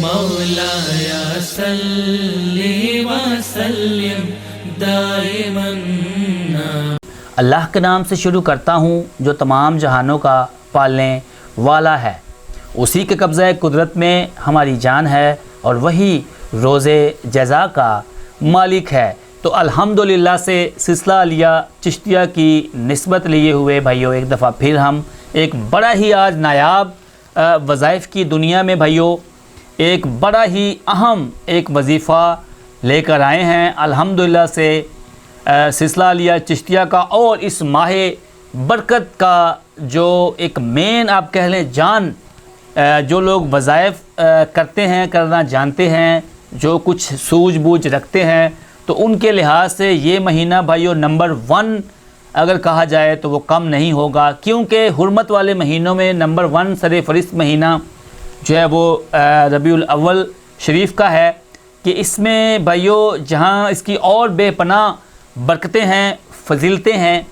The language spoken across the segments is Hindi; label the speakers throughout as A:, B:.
A: मौलाया सल्ली व सल्लिम दाइमन।
B: अल्लाह के नाम से शुरू करता हूँ जो तमाम जहानों का पालने वाला है। उसी के कब्ज़े कुदरत में हमारी जान है और वही रोज़े जज़ा का मालिक है। तो अल्हम्दुलिल्लाह से सिलसिला अलिया चिश्तिया की निस्बत लिए हुए भाइयों एक दफ़ा फिर हम एक बड़ा ही आज नायाब वज़ाइफ़ की दुनिया में भाइयों एक बड़ा ही अहम एक वजीफ़ा लेकर आए हैं अल्हम्दुलिल्लाह से सिलसिला अलिया चिश्तिया का। और इस माह बरकत का जो एक मेन आप कह लें जान जो लोग वज़ाइफ़ करते हैं, करना जानते हैं, जो कुछ सूझबूझ रखते हैं, तो उनके लिहाज से ये महीना भाइयों नंबर 1 अगर कहा जाए तो वो कम नहीं होगा। क्योंकि हुर्मत वाले महीनों में नंबर 1 सर फ़रिस्त महीना जो है वो रबीउल अव्वल शरीफ का है कि इसमें भाइयों जहाँ इसकी और बेपनाह बरकतें हैं, फजीलतें हैं,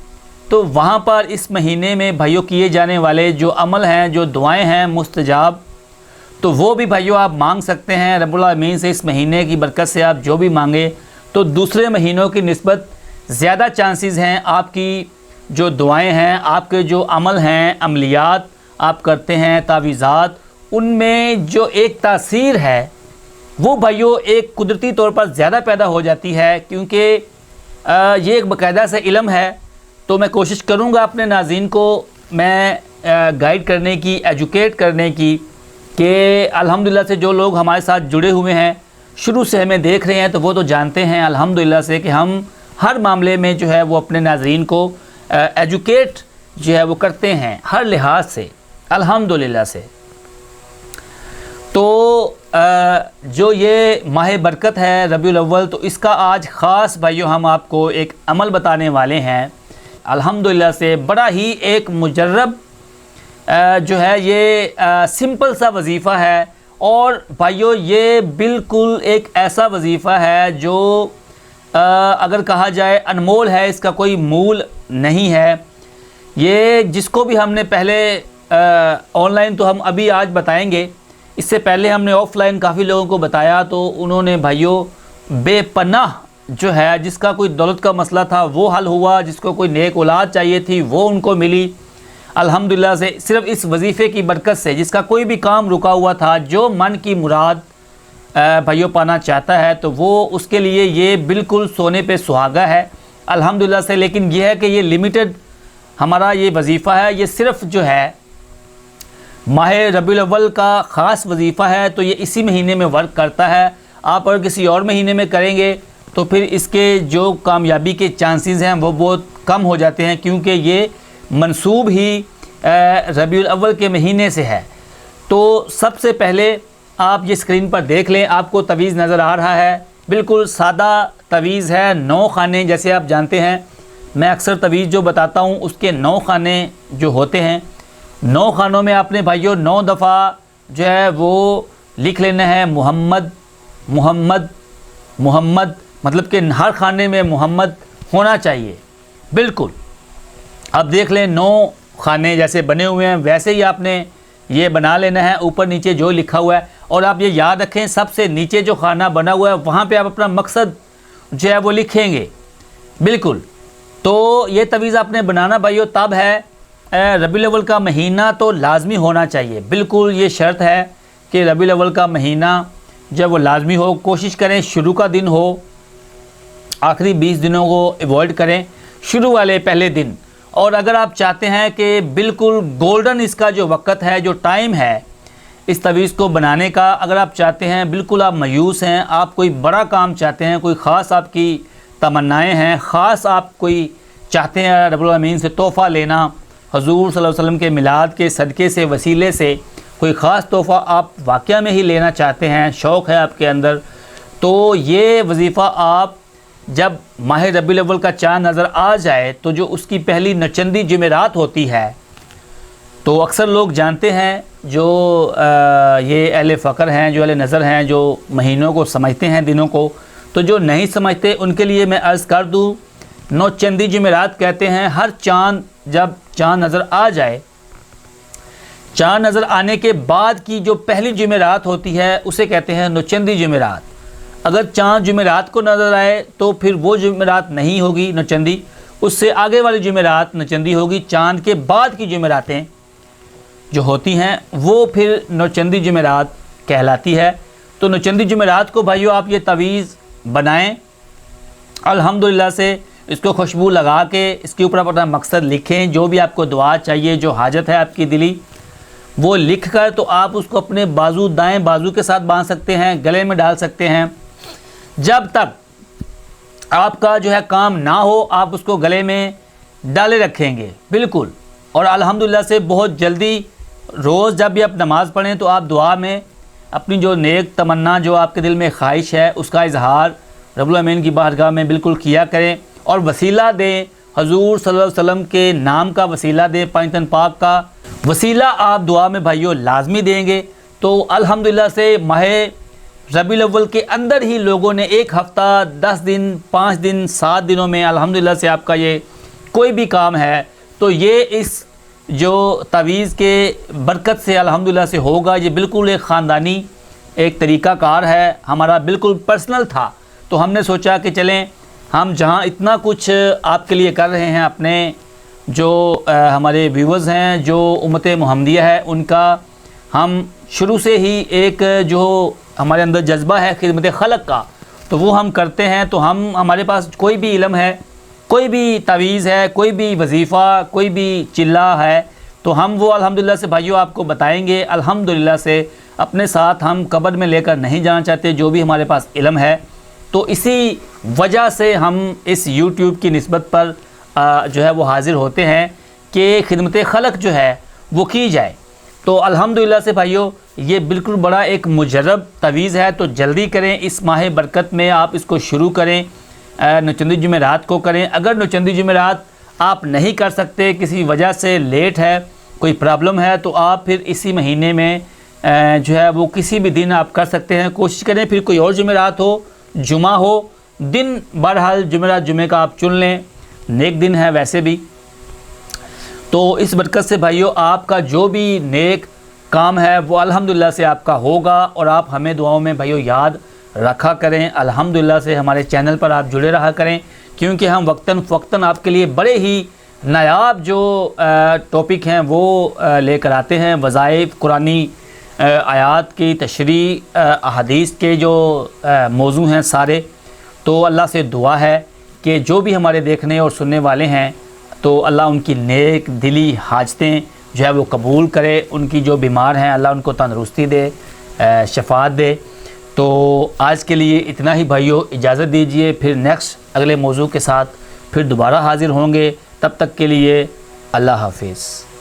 B: तो वहाँ पर इस महीने में भाइयों किए जाने वाले जो अमल हैं, जो दुआएं हैं मुस्तजाब, तो वो भी भाइयों आप मांग सकते हैं रब्बुल आमीन से। इस महीने की बरकत से आप जो भी मांगे तो दूसरे महीनों की निस्बत ज़्यादा चांसेस हैं आपकी जो दुआएं हैं, आपके जो अमल हैं, अमलियात आप करते हैं, तावीज़ात, उनमें जो एक तासीर है वो भाइयों एक कुदरती तौर पर ज़्यादा पैदा हो जाती है। क्योंकि ये एक बाकायदा से इल्म है। तो मैं कोशिश करूँगा अपने नाज़रीन को मैं गाइड करने की, एजुकेट करने की कि अल्हम्दुलिल्लाह से जो लोग हमारे साथ जुड़े हुए हैं, शुरू से हमें देख रहे हैं, तो वो तो जानते हैं अल्हम्दुलिल्लाह से कि हम हर मामले में जो है वो अपने नाज़रीन को एजुकेट जो है वो करते हैं हर लिहाज से अल्हम्दुलिल्लाह से। तो जो ये माह बरकत है रबीउल अव्वल, तो इसका आज ख़ास भाइयों हम आपको एक अमल बताने वाले हैं अल्हम्दुलिल्लाह से। बड़ा ही एक मुजर्रब जो है ये सिंपल सा वजीफ़ा है और भाइयों ये बिल्कुल एक ऐसा वजीफ़ा है जो अगर कहा जाए अनमोल है, इसका कोई मूल नहीं है। ये जिसको भी हमने पहले ऑनलाइन तो हम अभी आज बताएंगे, इससे पहले हमने ऑफ़लाइन काफ़ी लोगों को बताया, तो उन्होंने भाइयों बेपनाह जो है जिसका कोई दौलत का मसला था वो हल हुआ, जिसको कोई नेक औलाद चाहिए थी वो उनको मिली अल्हम्दुलिल्लाह से। सिर्फ़ इस वजीफ़े की बरकत से जिसका कोई भी काम रुका हुआ था, जो मन की मुराद भाइयों पाना चाहता है, तो वो उसके लिए ये बिल्कुल सोने पे सुहागा है अल्हम्दुलिल्लाह से। लेकिन यह है कि ये लिमिटेड हमारा ये वजीफ़ा है, ये सिर्फ़ जो है माह रबीउल अव्वल का ख़ास वजीफ़ा है, तो ये इसी महीने में वर्क करता है। आप अगर किसी और महीने में करेंगे तो फिर इसके जो कामयाबी के चांसेस हैं वो बहुत कम हो जाते हैं, क्योंकि ये मंसूब ही रबीउल अव्वल के महीने से है। तो सबसे पहले आप ये स्क्रीन पर देख लें, आपको तवीज़ नज़र आ रहा है, बिल्कुल सादा तवीज़ है। 9 खाने, जैसे आप जानते हैं मैं अक्सर तवीज़ जो बताता हूँ उसके 9 खाने जो होते हैं, 9 खानों में आपने भाइयों 9 दफ़ा जो है वो लिख लेना है मोहम्मद मोहम्मद मोहम्मद, मतलब कि हर खाने में मोहम्मद होना चाहिए बिल्कुल। अब देख लें 9 खाने जैसे बने हुए हैं वैसे ही आपने ये बना लेना है, ऊपर नीचे जो लिखा हुआ है। और आप ये याद रखें सबसे नीचे जो खाना बना हुआ है वहाँ पे आप अपना मकसद जो है वो लिखेंगे बिल्कुल। तो ये तवीज़ आपने बनाना भाइयों तब है, रबीउल अव्वल का महीना तो लाजमी होना चाहिए, बिल्कुल ये शर्त है कि रबीउल अव्वल का महीना जब वो लाजमी हो। कोशिश करें शुरू का दिन हो, आखिरी 20 दिनों को अवॉइड करें, शुरू वाले पहले दिन। और अगर आप चाहते हैं कि बिल्कुल गोल्डन इसका जो वक़्त है, जो टाइम है इस तवीज़ को बनाने का, अगर आप चाहते हैं बिल्कुल आप मायूस हैं, आप कोई बड़ा काम चाहते हैं, कोई ख़ास आपकी तमन्नाएं हैं, ख़ास आप कोई चाहते हैं रब्बुल आमीन से तोहफ़ा लेना, हुज़ूर सल्लल्लाहु अलैहि वसल्लम के मिलाद के सदक़े से, वसीले से कोई ख़ास तोहफ़ा आप वाक़या में ही लेना चाहते हैं, शौक़ है आपके अंदर, तो ये वजीफ़ा आप जब माह रबीउल अव्वल का चाँद नज़र आ जाए तो जो उसकी पहली नचंदी जुमेरात होती है, तो अक्सर लोग जानते हैं जो ये अहले फ़क्र हैं, जो अहले नज़र हैं, जो महीनों को समझते हैं, दिनों को, तो जो नहीं समझते उनके लिए मैं अर्ज़ कर दूँ, नौचंदी जुमेरात कहते हैं हर चाँद, जब चाँद नज़र आ जाए चाँद नज़र आने के बाद की जो पहली जुमेरात होती है उसे कहते हैं नौचंदी जुमेरात। अगर चाँद जुमेरात को नज़र आए तो फिर वो जुमेरात नहीं होगी नौचंदी, उससे आगे वाली जुमेरात नौचंदी होगी। चाँद के बाद की जुमेरातें जो होती हैं वो फिर नौचंदी जुमेरात कहलाती है। तो नौचंदी जुमेरात को भाइयों आप ये तवीज़ बनाएं, अल्हम्दुलिल्लाह से इसको खुशबू लगा के इसके ऊपर अपना मकसद लिखें, जो भी आपको दुआ चाहिए, जो हाजत है आपकी दिली, वो लिख कर तो आप उसको अपने बाजू, दाएं बाजू के साथ बांध सकते हैं, गले में डाल सकते हैं। जब तक आपका जो है काम ना हो आप उसको गले में डाले रखेंगे बिल्कुल। और अल्हम्दुलिल्लाह से बहुत जल्दी रोज़ जब भी आप नमाज़ पढ़ें तो आप दुआ में अपनी जो नेक तमन्ना, जो आपके दिल में ख्वाहिश है, उसका इजहार रब्बुल आमीन की बारगाह में बिल्कुल किया करें। और वसीला दें, हजूर सल्लल्लाहु अलैहि वसल्लम के नाम का वसीला दें, पंजतन पाक का वसीला आप दुआ में भाइयों लाजमी देंगे। तो अल्हम्दुलिल्लाह से माह रबीउल अव्वल के अंदर ही लोगों ने 1 हफ़्ता, 10 दिन, 5 दिन, 7 दिनों में अल्हम्दुलिल्लाह से आपका ये कोई भी काम है तो ये इस जो तवीज़ के बरकत से अल्हम्दुलिल्लाह से होगा। ये बिल्कुल एक ख़ानदानी एक तरीक़ाकार है, हमारा बिल्कुल पर्सनल था। तो हमने सोचा कि चलें हम जहाँ इतना कुछ आपके लिए कर रहे हैं, अपने जो हमारे व्यूवर्स हैं, जो उम्मत मुहम्मदिया है, उनका हम शुरू से ही एक जो हमारे अंदर जज्बा है खिदमत खलक का, तो वो हम करते हैं। तो हमारे पास कोई भी इल्म है, कोई भी तवीज़ है, कोई भी वजीफ़ा, कोई भी चिल्ला है, तो हम वो अल्हम्दुलिल्लाह से भाइयों आपको बताएंगे। अल्हम्दुलिल्लाह से अपने साथ हम कब्र में लेकर नहीं जाना चाहते जो भी हमारे पास इल्म है। तो इसी वजह से हम इस YouTube की निस्बत पर जो है वो हाज़िर होते हैं कि खिदमत खलक जो है वो की जाए। तो अल्हम्दुलिल्लाह से भाइयों ये बिल्कुल बड़ा एक मुजर्रब तवीज़ है, तो जल्दी करें, इस माह बरकत में आप इसको शुरू करें, नौचंदी जुमेरात को करें। अगर नौचंदी जुमेरात आप नहीं कर सकते, किसी वजह से लेट है, कोई प्रॉब्लम है, तो आप फिर इसी महीने में जो है वो किसी भी दिन आप कर सकते हैं। कोशिश करें फिर कोई और जुमेरात हो, जुमा हो, दिन बहरहाल जुमेरात जुमे का आप चुन लें, नेक दिन है वैसे भी। तो इस बरकत से भाइयों आपका जो भी नेक काम है वो अल्हम्दुलिल्लाह से आपका होगा। और आप हमें दुआओं में भाइयों याद रखा करें। अल्हम्दुलिल्लाह से हमारे चैनल पर आप जुड़े रहा करें, क्योंकि हम वक्तन फ़वक्तन आपके लिए बड़े ही नायाब जो टॉपिक हैं वो लेकर आते हैं। वज़ाइफ, कुरानी आयात की तशरी, अहादीस के जो मौजू हैं सारे। तो अल्लाह से दुआ है कि जो भी हमारे देखने और सुनने वाले हैं तो अल्लाह उनकी नेक दिली हाजतें जो है वो कबूल करे। उनकी जो बीमार हैं अल्लाह उनको तंदरुस्ती दे, शफात दे। तो आज के लिए इतना ही भाइयों, इजाज़त दीजिए। फिर नेक्स्ट अगले मौजू के साथ फिर दोबारा हाज़िर होंगे। तब तक के लिए अल्लाह हाफिज़।